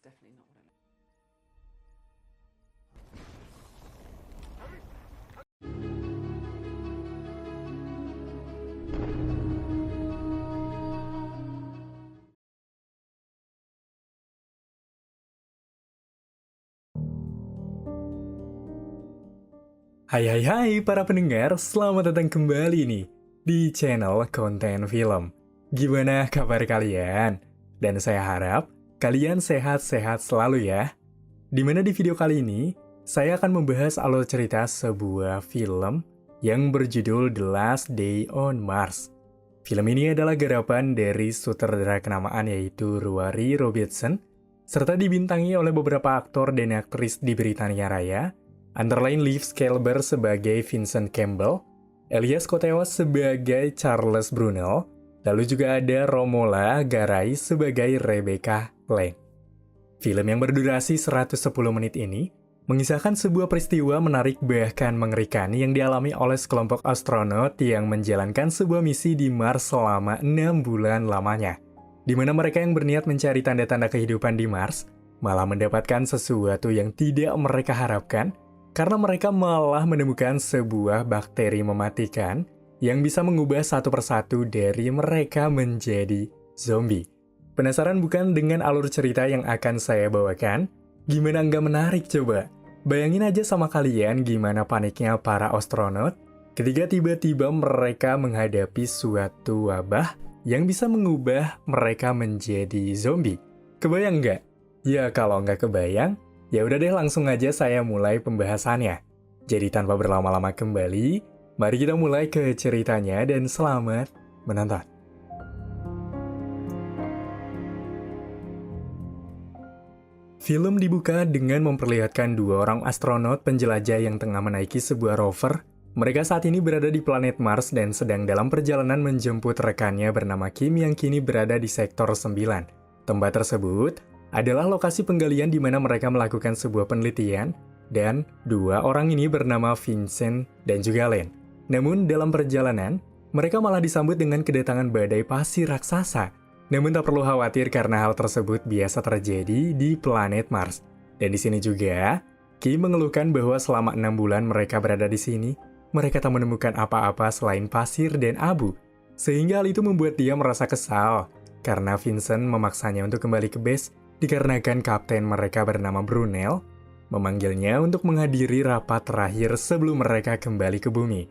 definitely not what I meant. Hai para pendengar, selamat datang kembali nih di channel Konten Film. Gimana kabar kalian? Dan saya harap kalian sehat-sehat selalu ya. Dimana di video kali ini, saya akan membahas alur cerita sebuah film yang berjudul The Last Day on Mars. Film ini adalah garapan dari sutradara kenamaan yaitu Rory Robertson, serta dibintangi oleh beberapa aktor dan aktris di Britania Raya, antara lain Liv Schreiber sebagai Vincent Campbell, Elias Koteos sebagai Charles Brunel, lalu juga ada Romola Garai sebagai Rebecca Lane. Film yang berdurasi 110 menit ini mengisahkan sebuah peristiwa menarik bahkan mengerikan yang dialami oleh sekelompok astronot yang menjalankan sebuah misi di Mars selama 6 bulan lamanya, di mana mereka yang berniat mencari tanda-tanda kehidupan di Mars malah mendapatkan sesuatu yang tidak mereka harapkan, karena mereka malah menemukan sebuah bakteri mematikan yang bisa mengubah satu persatu dari mereka menjadi zombie. Penasaran bukan dengan alur cerita yang akan saya bawakan? Gimana nggak menarik coba? Bayangin aja sama kalian gimana paniknya para astronot ketika tiba-tiba mereka menghadapi suatu wabah yang bisa mengubah mereka menjadi zombie. Kebayang nggak? Ya kalau nggak kebayang, ya udah deh langsung aja saya mulai pembahasannya. Jadi tanpa berlama-lama kembali, mari kita mulai ke ceritanya dan selamat menonton. Film dibuka dengan memperlihatkan dua orang astronot penjelajah yang tengah menaiki sebuah rover. Mereka saat ini berada di planet Mars dan sedang dalam perjalanan menjemput rekannya bernama Kim yang kini berada di sektor 9. Tempat tersebut adalah lokasi penggalian di mana mereka melakukan sebuah penelitian, dan dua orang ini bernama Vincent dan juga Lane. Namun dalam perjalanan, mereka malah disambut dengan kedatangan badai pasir raksasa. Namun tak perlu khawatir karena hal tersebut biasa terjadi di planet Mars. Dan di sini juga, Kim mengeluhkan bahwa selama 6 bulan mereka berada di sini, mereka tak menemukan apa-apa selain pasir dan abu. Sehingga hal itu membuat dia merasa kesal, karena Vincent memaksanya untuk kembali ke base, dikarenakan kapten mereka bernama Brunel memanggilnya untuk menghadiri rapat terakhir sebelum mereka kembali ke bumi.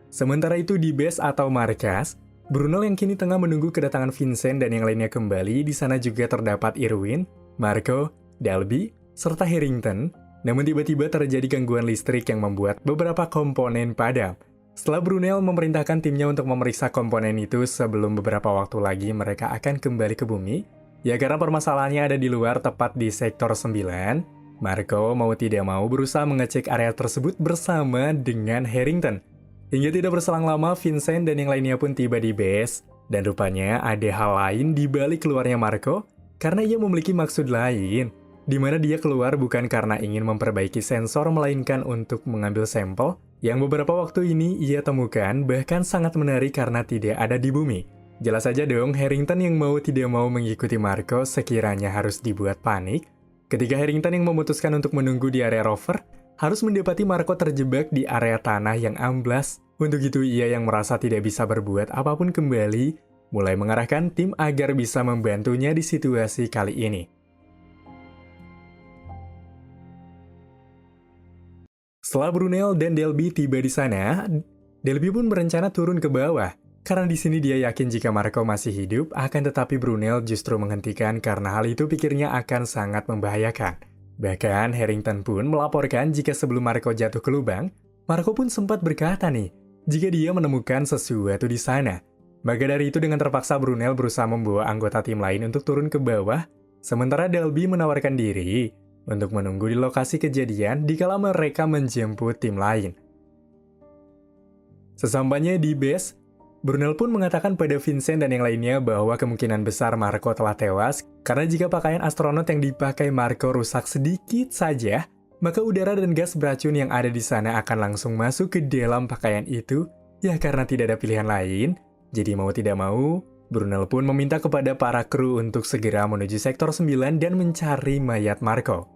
Sementara itu di base atau markas, Brunel yang kini tengah menunggu kedatangan Vincent dan yang lainnya kembali. Di sana juga terdapat Irwin, Marco, Dalby, serta Harrington. Namun tiba-tiba terjadi gangguan listrik yang membuat beberapa komponen padam. Setelah Brunel memerintahkan timnya untuk memeriksa komponen itu sebelum beberapa waktu lagi mereka akan kembali ke bumi, ya karena permasalahannya ada di luar tepat di sektor 9, Marco mau tidak mau berusaha mengecek area tersebut bersama dengan Harrington. Hingga tidak berselang lama, Vincent dan yang lainnya pun tiba di base, dan rupanya ada hal lain di balik keluarnya Marco, karena ia memiliki maksud lain, di mana dia keluar bukan karena ingin memperbaiki sensor, melainkan untuk mengambil sampel, yang beberapa waktu ini ia temukan bahkan sangat menarik karena tidak ada di bumi. Jelas saja dong, Harrington yang mau tidak mau mengikuti Marco sekiranya harus dibuat panik, ketika Harrington yang memutuskan untuk menunggu di area rover, harus mendapati Marco terjebak di area tanah yang amblas. Untuk itu ia yang merasa tidak bisa berbuat apapun kembali, mulai mengarahkan tim agar bisa membantunya di situasi kali ini. Setelah Brunel dan Dalby tiba di sana, Dalby pun berencana turun ke bawah. Karena di sini dia yakin jika Marco masih hidup, akan tetapi Brunel justru menghentikan karena hal itu pikirnya akan sangat membahayakan. Bahkan Harrington pun melaporkan jika sebelum Marco jatuh ke lubang, Marco pun sempat berkata nih, jika dia menemukan sesuatu di sana. Maka dari itu dengan terpaksa Brunel berusaha membawa anggota tim lain untuk turun ke bawah, sementara Dalby menawarkan diri untuk menunggu di lokasi kejadian dikala mereka menjemput tim lain. Sesampainya di base, Brunel pun mengatakan pada Vincent dan yang lainnya bahwa kemungkinan besar Marco telah tewas karena jika pakaian astronot yang dipakai Marco rusak sedikit saja, maka udara dan gas beracun yang ada di sana akan langsung masuk ke dalam pakaian itu. Ya karena tidak ada pilihan lain, jadi mau tidak mau, Brunel pun meminta kepada para kru untuk segera menuju sektor 9 dan mencari mayat Marco.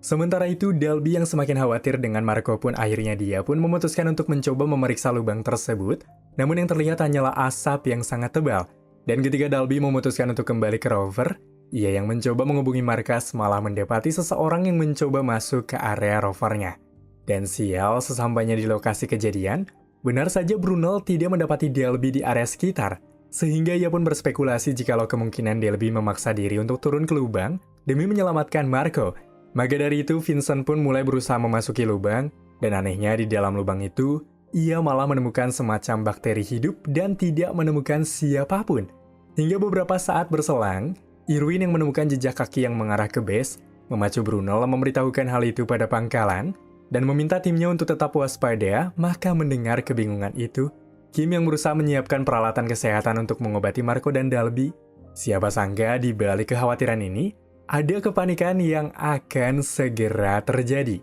Sementara itu, Dalby yang semakin khawatir dengan Marco pun akhirnya dia pun memutuskan untuk mencoba memeriksa lubang tersebut, namun yang terlihat hanyalah asap yang sangat tebal. Dan ketika Dalby memutuskan untuk kembali ke rover, ia yang mencoba menghubungi markas malah mendapati seseorang yang mencoba masuk ke area rovernya. Dan sial, sesampainya di lokasi kejadian, benar saja Brunel tidak mendapati Dalby di area sekitar, sehingga ia pun berspekulasi jikalau kemungkinan Dalby memaksa diri untuk turun ke lubang demi menyelamatkan Marco. Maka dari itu, Vincent pun mulai berusaha memasuki lubang, dan anehnya di dalam lubang itu, ia malah menemukan semacam bakteri hidup dan tidak menemukan siapapun. Hingga beberapa saat berselang, Irwin yang menemukan jejak kaki yang mengarah ke base, memacu Brunel memberitahukan hal itu pada pangkalan, dan meminta timnya untuk tetap waspada. Maka mendengar kebingungan itu, Kim yang berusaha menyiapkan peralatan kesehatan untuk mengobati Marco dan Dalby. Siapa sangka di balik kekhawatiran ini, ada kepanikan yang akan segera terjadi.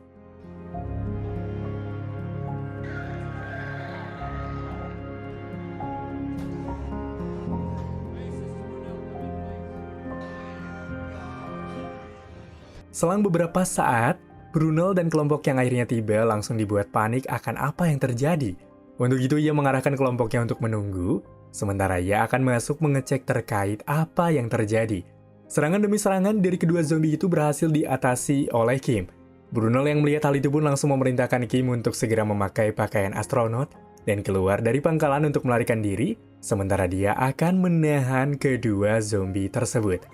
Selang beberapa saat, Brunel dan kelompok yang akhirnya tiba langsung dibuat panik akan apa yang terjadi. Untuk itu ia mengarahkan kelompoknya untuk menunggu, sementara ia akan masuk mengecek terkait apa yang terjadi. Serangan demi serangan dari kedua zombie itu berhasil diatasi oleh Kim. Brunel yang melihat hal itu pun langsung memerintahkan Kim untuk segera memakai pakaian astronot dan keluar dari pangkalan untuk melarikan diri, sementara dia akan menahan kedua zombie tersebut.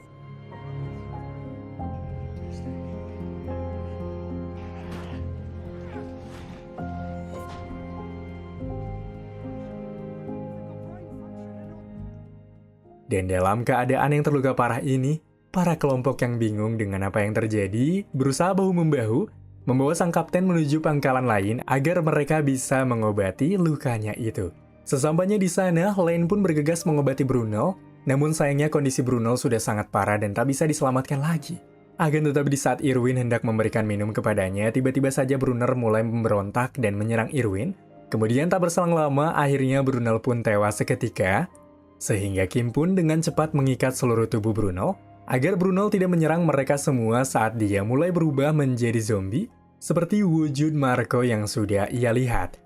Dan dalam keadaan yang terluka parah ini, para kelompok yang bingung dengan apa yang terjadi berusaha bahu-membahu membawa sang kapten menuju pangkalan lain agar mereka bisa mengobati lukanya itu. Sesampainya di sana, Lane pun bergegas mengobati Brunel, namun sayangnya kondisi Brunel sudah sangat parah dan tak bisa diselamatkan lagi. Akan tetapi di saat Irwin hendak memberikan minum kepadanya, tiba-tiba saja Brunel mulai memberontak dan menyerang Irwin. Kemudian tak berselang lama, akhirnya Brunel pun tewas seketika, sehingga Kim pun dengan cepat mengikat seluruh tubuh Brunel, agar Brunel tidak menyerang mereka semua saat dia mulai berubah menjadi zombie, seperti wujud Marco yang sudah ia lihat.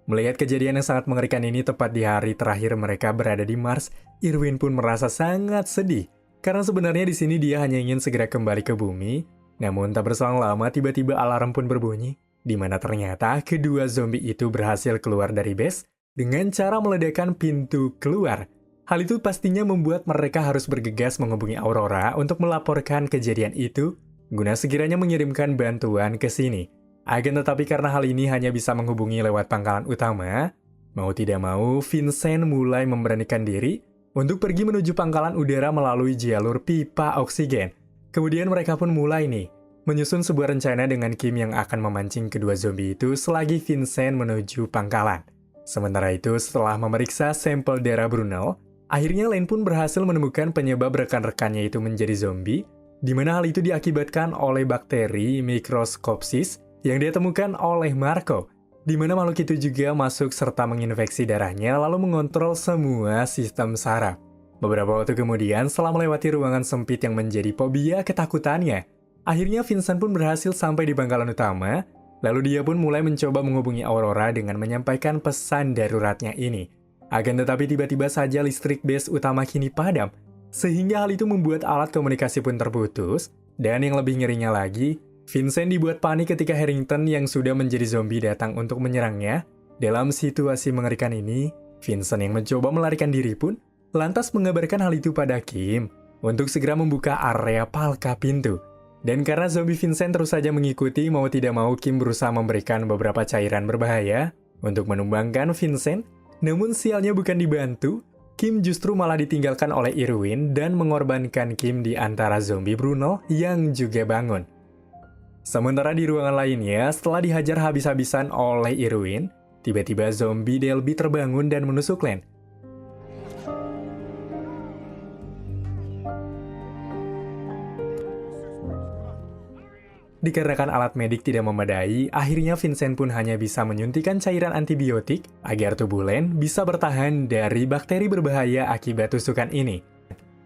Melihat kejadian yang sangat mengerikan ini tepat di hari terakhir mereka berada di Mars, Irwin pun merasa sangat sedih, karena sebenarnya di sini dia hanya ingin segera kembali ke bumi. Namun tak berselang lama tiba-tiba alarm pun berbunyi, di mana ternyata kedua zombie itu berhasil keluar dari base dengan cara meledakkan pintu keluar. Hal itu pastinya membuat mereka harus bergegas menghubungi Aurora untuk melaporkan kejadian itu, guna sekiranya mengirimkan bantuan ke sini. Akan tetapi karena hal ini hanya bisa menghubungi lewat pangkalan utama, mau tidak mau Vincent mulai memberanikan diri untuk pergi menuju pangkalan udara melalui jalur pipa oksigen. Kemudian mereka pun mulai menyusun sebuah rencana dengan Kim yang akan memancing kedua zombie itu selagi Vincent menuju pangkalan. Sementara itu, setelah memeriksa sampel darah Brunel, akhirnya Lane pun berhasil menemukan penyebab rekan-rekannya itu menjadi zombie, di mana hal itu diakibatkan oleh bakteri Microscopsis yang dia temukan oleh Marco, di mana makhluk itu juga masuk serta menginfeksi darahnya lalu mengontrol semua sistem saraf. Beberapa waktu kemudian, setelah melewati ruangan sempit yang menjadi fobia ketakutannya, akhirnya Vincent pun berhasil sampai di pangkalan utama, lalu dia pun mulai mencoba menghubungi Aurora dengan menyampaikan pesan daruratnya ini. Akan tetapi tiba-tiba saja listrik base utama kini padam, sehingga hal itu membuat alat komunikasi pun terputus, dan yang lebih ngerinya lagi, Vincent dibuat panik ketika Harrington yang sudah menjadi zombie datang untuk menyerangnya. Dalam situasi mengerikan ini, Vincent yang mencoba melarikan diri pun lantas mengabarkan hal itu pada Kim untuk segera membuka area palka pintu. Dan karena zombie Vincent terus saja mengikuti, mau tidak mau Kim berusaha memberikan beberapa cairan berbahaya untuk menumbangkan Vincent. Namun sialnya bukan dibantu, Kim justru malah ditinggalkan oleh Irwin dan mengorbankan Kim di antara zombie Brunel yang juga bangun. Sementara di ruangan lainnya, setelah dihajar habis-habisan oleh Irwin, tiba-tiba zombie Dalby terbangun dan menusuk Lane. Dikarenakan alat medik tidak memadai, akhirnya Vincent pun hanya bisa menyuntikkan cairan antibiotik agar tubuh Len bisa bertahan dari bakteri berbahaya akibat tusukan ini.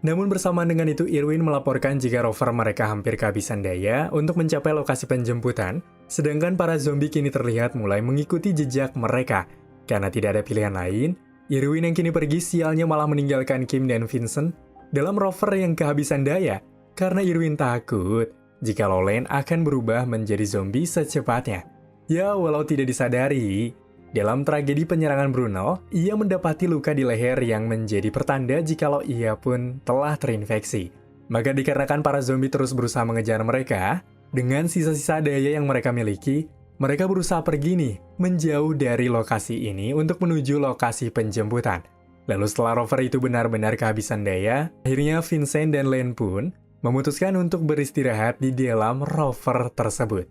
Namun bersamaan dengan itu, Irwin melaporkan jika rover mereka hampir kehabisan daya untuk mencapai lokasi penjemputan, sedangkan para zombie kini terlihat mulai mengikuti jejak mereka. Karena tidak ada pilihan lain, Irwin yang kini pergi sialnya malah meninggalkan Kim dan Vincent dalam rover yang kehabisan daya, karena Irwin takut jika Len akan berubah menjadi zombie secepatnya. Ya, walau tidak disadari, dalam tragedi penyerangan Brunel, ia mendapati luka di leher yang menjadi pertanda jikalau ia pun telah terinfeksi. Maka dikarenakan para zombie terus berusaha mengejar mereka, dengan sisa-sisa daya yang mereka miliki, mereka berusaha pergi nih, menjauh dari lokasi ini untuk menuju lokasi penjemputan. Lalu setelah rover itu benar-benar kehabisan daya, akhirnya Vincent dan Len pun memutuskan untuk beristirahat di dalam rover tersebut.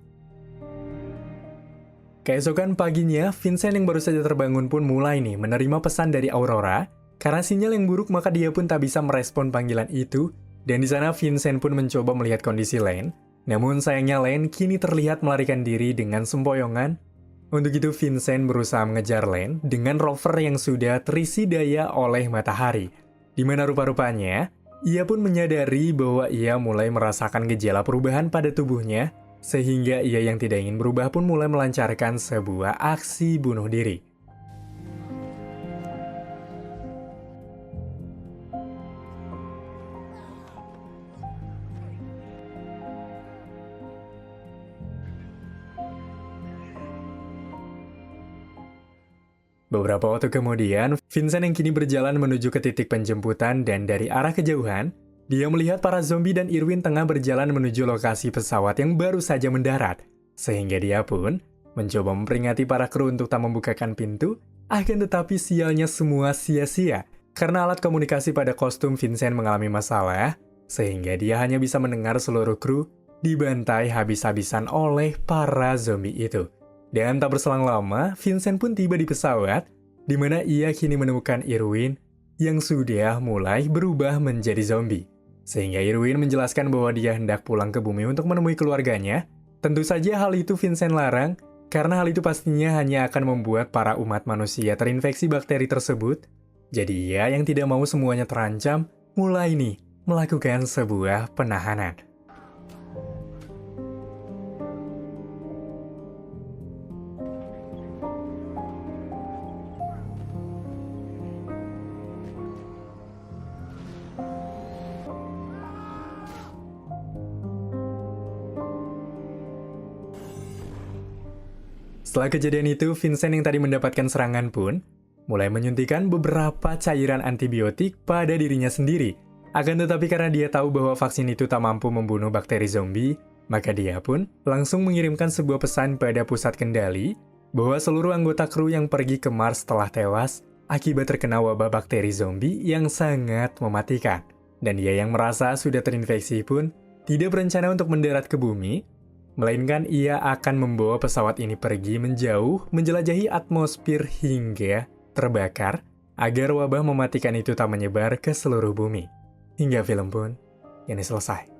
Keesokan paginya, Vincent yang baru saja terbangun pun mulai nih menerima pesan dari Aurora. Karena sinyal yang buruk, maka dia pun tak bisa merespon panggilan itu. Dan di sana Vincent pun mencoba melihat kondisi Len. Namun sayangnya Len kini terlihat melarikan diri dengan sempoyongan. Untuk itu Vincent berusaha mengejar Len dengan rover yang sudah terisi daya oleh matahari. Di mana rupa-rupanya, ia pun menyadari bahwa ia mulai merasakan gejala perubahan pada tubuhnya, sehingga ia yang tidak ingin berubah pun mulai melancarkan sebuah aksi bunuh diri. Beberapa waktu kemudian, Vincent yang kini berjalan menuju ke titik penjemputan dan dari arah kejauhan, dia melihat para zombie dan Irwin tengah berjalan menuju lokasi pesawat yang baru saja mendarat. Sehingga dia pun mencoba memperingati para kru untuk tak membukakan pintu, akan tetapi sialnya semua sia-sia. Karena alat komunikasi pada kostum Vincent mengalami masalah, sehingga dia hanya bisa mendengar seluruh kru dibantai habis-habisan oleh para zombie itu. Dan tak berselang lama, Vincent pun tiba di pesawat, di mana ia kini menemukan Irwin yang sudah mulai berubah menjadi zombie. Sehingga Irwin menjelaskan bahwa dia hendak pulang ke bumi untuk menemui keluarganya. Tentu saja hal itu Vincent larang, karena hal itu pastinya hanya akan membuat para umat manusia terinfeksi bakteri tersebut. Jadi ia yang tidak mau semuanya terancam, mulai nih melakukan sebuah penahanan. Setelah kejadian itu, Vincent yang tadi mendapatkan serangan pun mulai menyuntikkan beberapa cairan antibiotik pada dirinya sendiri. Akan tetapi karena dia tahu bahwa vaksin itu tak mampu membunuh bakteri zombie, maka dia pun langsung mengirimkan sebuah pesan pada pusat kendali bahwa seluruh anggota kru yang pergi ke Mars telah tewas akibat terkena wabah bakteri zombie yang sangat mematikan. Dan dia yang merasa sudah terinfeksi pun tidak berencana untuk mendarat ke bumi, melainkan ia akan membawa pesawat ini pergi menjauh, menjelajahi atmosfer hingga terbakar, agar wabah mematikan itu tak menyebar ke seluruh bumi. Hingga film pun ini selesai.